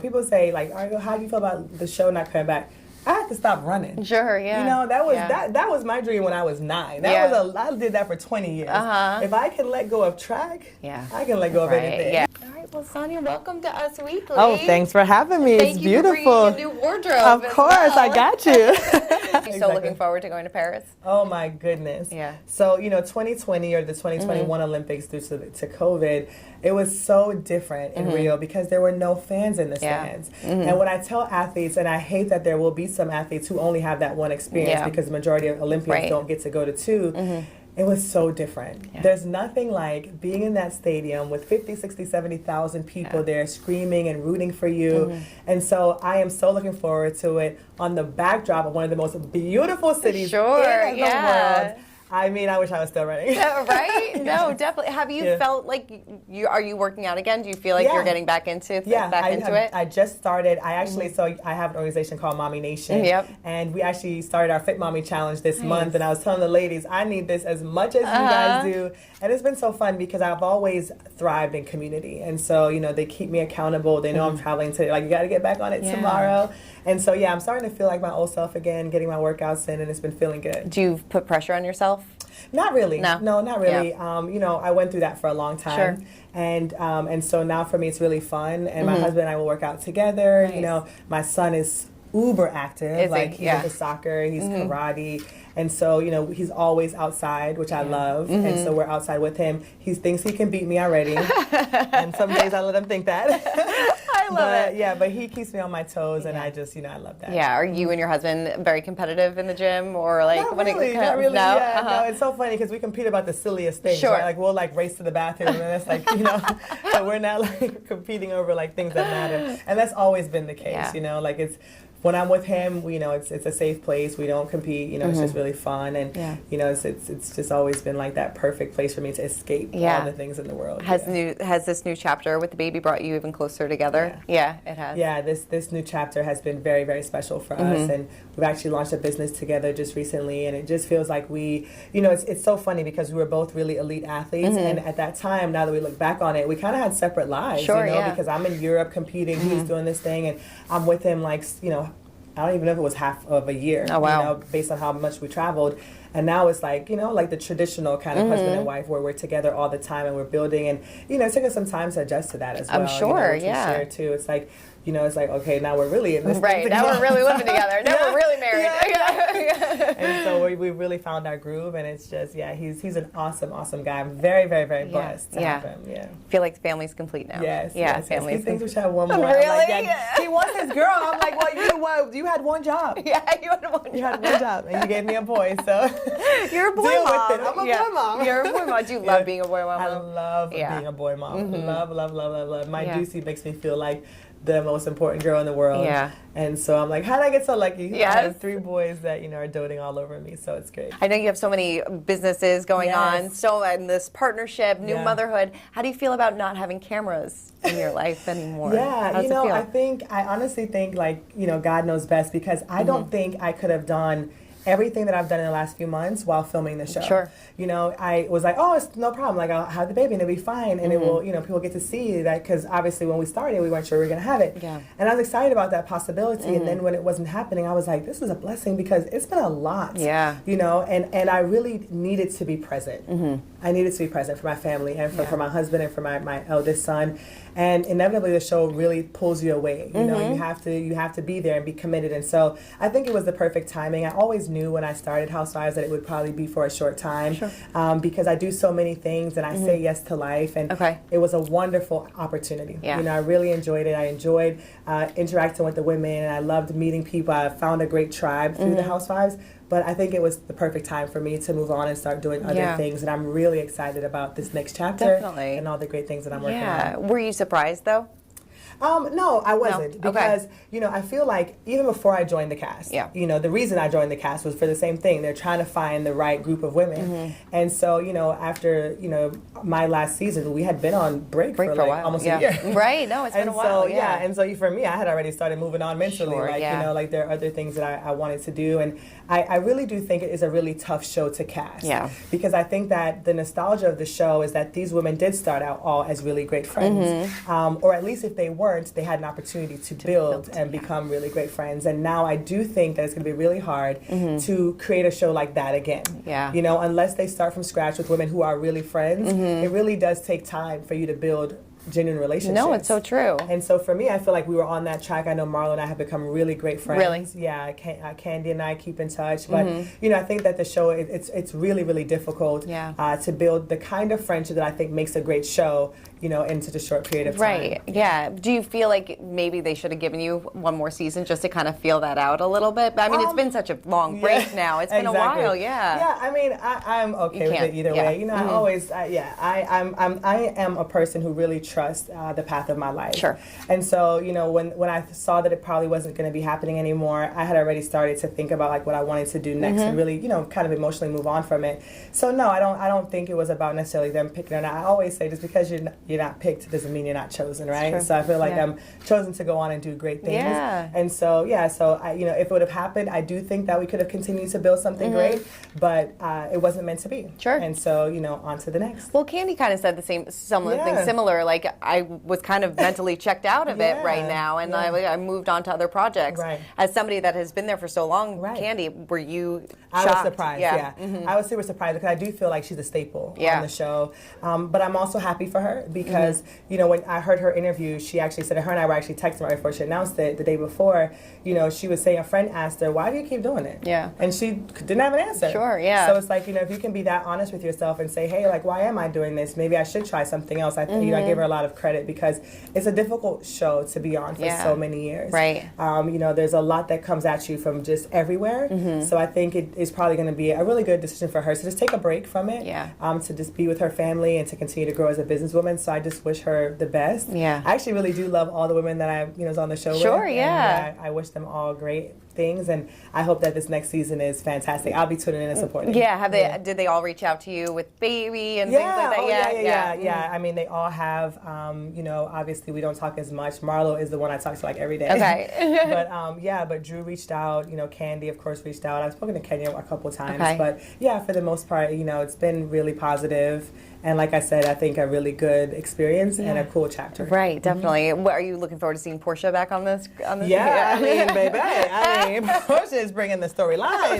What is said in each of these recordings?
when people say like, how do you feel about the show not coming back? I had to stop running. Sure, yeah. You know, that was my dream when I was 9. I did that for 20 years. If I can let go of track, I can let go of anything. Yeah. All right, well, Sanya, welcome to Us Weekly. Oh, thanks for having me. It's beautiful. Thank you for bringing a new wardrobe. Of course, I got you. You're so looking forward to going to Paris? Oh my goodness. Yeah. So, 2020 or the 2021 Olympics due to COVID, it was so different in Rio because there were no fans in the stands. And when I tell athletes, and I hate that there will be some athletes who only have that one experience because the majority of Olympians don't get to go to 2, it was so different. There's nothing like being in that stadium with 50, 60, 70,000 people there screaming and rooting for you. And so I am so looking forward to it on the backdrop of one of the most beautiful cities in the world. I mean, I wish I was still running. Right? No, definitely. Have you felt like are you working out again? Do you feel like you're getting back into it? I just started. I actually, so I have an organization called Mommy Nation. And we actually started our Fit Mommy Challenge this month. And I was telling the ladies, I need this as much as you guys do. And it's been so fun because I've always thrived in community. And so, they keep me accountable. They know I'm traveling to, you got to get back on it tomorrow. And so, I'm starting to feel like my old self again, getting my workouts in, and it's been feeling good. Do you put pressure on yourself? Not really. No, not really. Yeah. I went through that for a long time. Sure. And so now for me it's really fun. And my husband and I will work out together. Nice. My son is uber active. He's into soccer, he's karate. And so, he's always outside, which I love. And so we're outside with him. He thinks he can beat me already. And some days I let him think that. I love it. Yeah, but he keeps me on my toes, and I just, I love that. Yeah, are you and your husband very competitive in the gym? Or not really. No? No, it's so funny because we compete about the silliest things. Sure. Right? We'll race to the bathroom, and then it's so we're not competing over things that matter. And that's always been the case, it's when I'm with him, it's a safe place. We don't compete. It's just really fun, and it's just always been that perfect place for me to escape all the things in the world. Has this new chapter with the baby brought you even closer together? Yeah, it has. Yeah, this new chapter has been very, very special for us, and we've actually launched a business together just recently, and it just feels like we, it's so funny because we were both really elite athletes, and at that time, now that we look back on it, we kind of had separate lives, because I'm in Europe competing, he's doing this thing, and I'm with him I don't even know if it was half of a year, based on how much we traveled. And now it's like the traditional kind of husband and wife where we're together all the time and we're building. And, it took us some time to adjust to that as well. I'm sure, which we share too. It's like, it's like, okay, now we're really in this right, now we're really living together. Now we're really married. And so we really found our groove, and it's just, he's an awesome guy. I'm very, very, very blessed to have him. Yeah. I feel like the family's complete now. Yes. Family's He thinks we should have one more. Really? I'm like, he wants his girl. I'm like, well, you had one job. Yeah, you had one job. You had one job, and you gave me a boy, so you're a boy deal mom. with it. I'm a boy mom. You're a boy mom. Do you love being a boy mom? I love being a boy mom. Love. My Juicy makes me feel like the most important girl in the world. Yeah. And so I'm like, how did I get so lucky? Yes. I have 3 boys that, are doting all over me, so it's great. I know you have so many businesses going on, and this partnership, new motherhood. How do you feel about not having cameras in your life anymore? I honestly think God knows best, because I don't think I could have done everything that I've done in the last few months while filming the show. Sure. I was like, oh, it's no problem. I'll have the baby and it'll be fine. And it will, people get to see that, because obviously when we started, we weren't sure we were going to have it. Yeah. And I was excited about that possibility. And then when it wasn't happening, I was like, this is a blessing, because it's been a lot. Yeah. And I really needed to be present. I needed to be present for my family and for my husband and for my eldest son. And inevitably, the show really pulls you away. You have to be there and be committed. And so I think it was the perfect timing. I always knew when I started Housewives that it would probably be for a short time, because I do so many things and I say yes to life. And it was a wonderful opportunity. Yeah. I really enjoyed it. I enjoyed interacting with the women, and I loved meeting people. I found a great tribe through the Housewives. But I think it was the perfect time for me to move on and start doing other things. And I'm really excited about this next chapter and all the great things that I'm working on. Were you surprised, though? No, I wasn't, because I feel like even before I joined the cast, the reason I joined the cast was for the same thing. They're trying to find the right group of women, and so after my last season, we had been on break for a while, almost a year. Right? No, it's been a while. And so for me, I had already started moving on mentally. There are other things that I wanted to do, and I really do think it is a really tough show to cast. Yeah. Because I think that the nostalgia of the show is that these women did start out all as really great friends, or at least if they were, weren't, they had an opportunity to build and become really great friends. And now I do think that it's going to be really hard to create a show like that again. Yeah. You know, unless they start from scratch with women who are really friends, it really does take time for you to build genuine relationships. No, it's so true. And so for me, I feel like we were on that track. I know Marlo and I have become really great friends. Really? Yeah, Candy and I keep in touch. But, you know, I think that the show, it's really, really difficult to build the kind of friendship that I think makes a great show, you know, in such a short period of time. Right, yeah. Do you feel like maybe they should have given you one more season just to kind of feel that out a little bit? I mean, it's been such a long break now. It's been a while, Yeah, I mean, I'm okay with it either way. You know, I always, I am a person who really trusts the path of my life. Sure. And so, you know, when I saw that it probably wasn't going to be happening anymore, I had already started to think about like what I wanted to do next and really, you know, kind of emotionally move on from it. So no, I don't think it was about necessarily them picking or not. I always say just because you're not picked doesn't mean you're not chosen, right? So I feel like I'm chosen to go on and do great things. Yeah. And so, I, you know, if it would have happened, I do think that we could have continued to build something great, but it wasn't meant to be. Sure. And so, you know, on to the next. Well, Candy kind of said the same, something similar. Like, I was kind of mentally checked out of it right now, and I moved on to other projects. Right. As somebody that has been there for so long, Candy, were you shocked? I was surprised, I was super surprised because I do feel like she's a staple on the show. But I'm also happy for her because, you know, when I heard her interview, she actually said, her and I were actually texting right before she announced it the day before, you know, she was saying a friend asked her, why do you keep doing it? Yeah. And she didn't have an answer. Sure, yeah. So it's like, you know, if you can be that honest with yourself and say, hey, like, why am I doing this? Maybe I should try something else. I think, you know, I give her a lot of credit because it's a difficult show to be on for so many years. Right. You know, there's a lot that comes at you from just everywhere. So I think it is probably going to be a really good decision for her to just take a break from it. To just be with her family and to continue to grow as a businesswoman. So I just wish her the best. Yeah. I actually really do love all the women that I, you know, was on the show with. Sure, yeah. And I wish them all great things, and I hope that this next season is fantastic. I'll be tuning in and supporting. Yeah, did they all reach out to you with baby and things like that? Yeah. I mean, they all have, you know, obviously we don't talk as much. Marlo is the one I talk to like every day. Okay. but Drew reached out, you know, Candy, of course, reached out. I've spoken to Kenya a couple times, but yeah, for the most part, you know, it's been really positive. And like I said, I think a really good experience and a cool chapter. Right, definitely. Are you looking forward to seeing Porsha back on this? Yeah, I mean, baby, Porsha is bringing the storyline.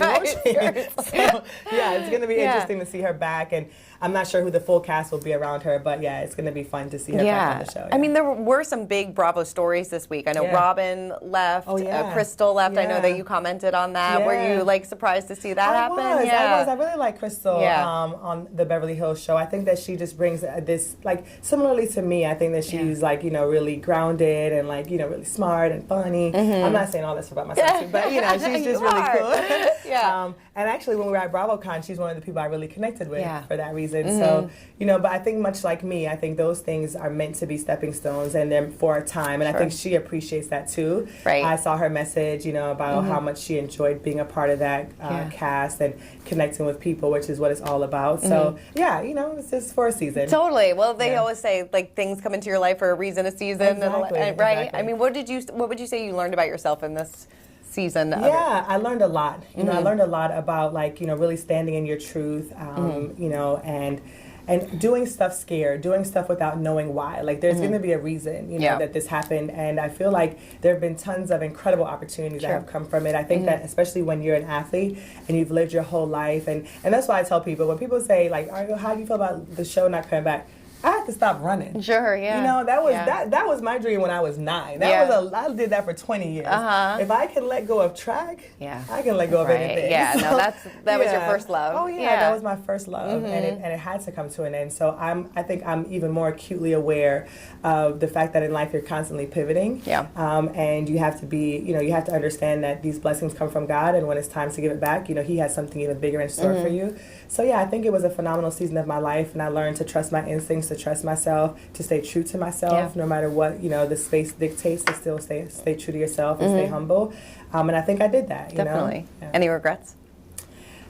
So, yeah, it's going to be interesting to see her back. And I'm not sure who the full cast will be around her, but yeah, it's going to be fun to see her back on the show. I mean, there were some big Bravo stories this week. I know Robin left, Crystal left. I know that you commented on that. Were you like surprised to see that happen? I was. I really like Crystal on the Beverly Hills show. I think that she just brings this, like, similarly to me, I think that she's like, you know, really grounded and like, you know, really smart and funny. I'm not saying all this about myself too, but you know, she's just really cool. And actually when we were at BravoCon, she's one of the people I really connected with for that reason. So, you know, but I think much like me, I think those things are meant to be stepping stones and they're for a time. And I think she appreciates that too. Right. I saw her message, you know, about how much she enjoyed being a part of that cast and connecting with people, which is what it's all about. So, yeah, you know, it's just for a season. Totally. Well, they always say, like, things come into your life for a reason, a season. Right? Exactly. I mean, what would you say you learned about yourself in this season? I learned a lot. You know, I learned a lot about, like, you know, really standing in your truth, you know, and doing stuff scared, doing stuff without knowing why. Like, there's going to be a reason, you know, that this happened. And I feel like there have been tons of incredible opportunities that have come from it. I think that especially when you're an athlete and you've lived your whole life. And that's why I tell people, when people say, like, how do you feel about the show not coming back? I had to stop running. Sure, yeah. You know, that was my dream when I was 9. I did that for 20 years. If I can let go of track, I can let go of anything. Yeah, no, that was your first love. Oh yeah, that was my first love, and it had to come to an end. So I think I'm even more acutely aware of the fact that in life you're constantly pivoting. Yeah. And you have to be, you know, you have to understand that these blessings come from God, and when it's time to give it back, you know, He has something even bigger in store for you. So yeah, I think it was a phenomenal season of my life, and I learned to trust my instincts, to trust myself, to stay true to myself, no matter what, you know, the space dictates, to still stay true to yourself and stay humble. And I think I did that. Definitely. You know? Any regrets?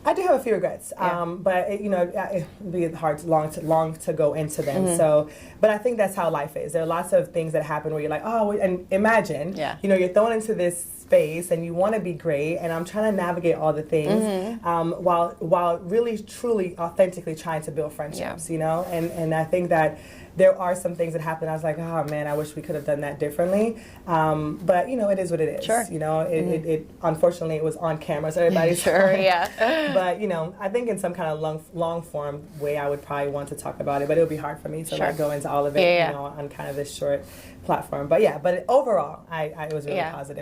I do have a few regrets, but you know, it would be long to go into them. So, but I think that's how life is. There are lots of things that happen where you're like, oh, and imagine, you know, you're thrown into this space and you want to be great, and I'm trying to navigate all the things while really, truly, authentically trying to build friendships. You know, and I think that there are some things that happened. I was like, oh man, I wish we could have done that differently. But you know, it is what it is. Sure. You know, it unfortunately it was on camera, so everybody's sure, yeah. But you know, I think in some kind of long form way, I would probably want to talk about it, but it would be hard for me to like go into all of it, you know, on kind of this short platform. But yeah, but overall, I was really positive.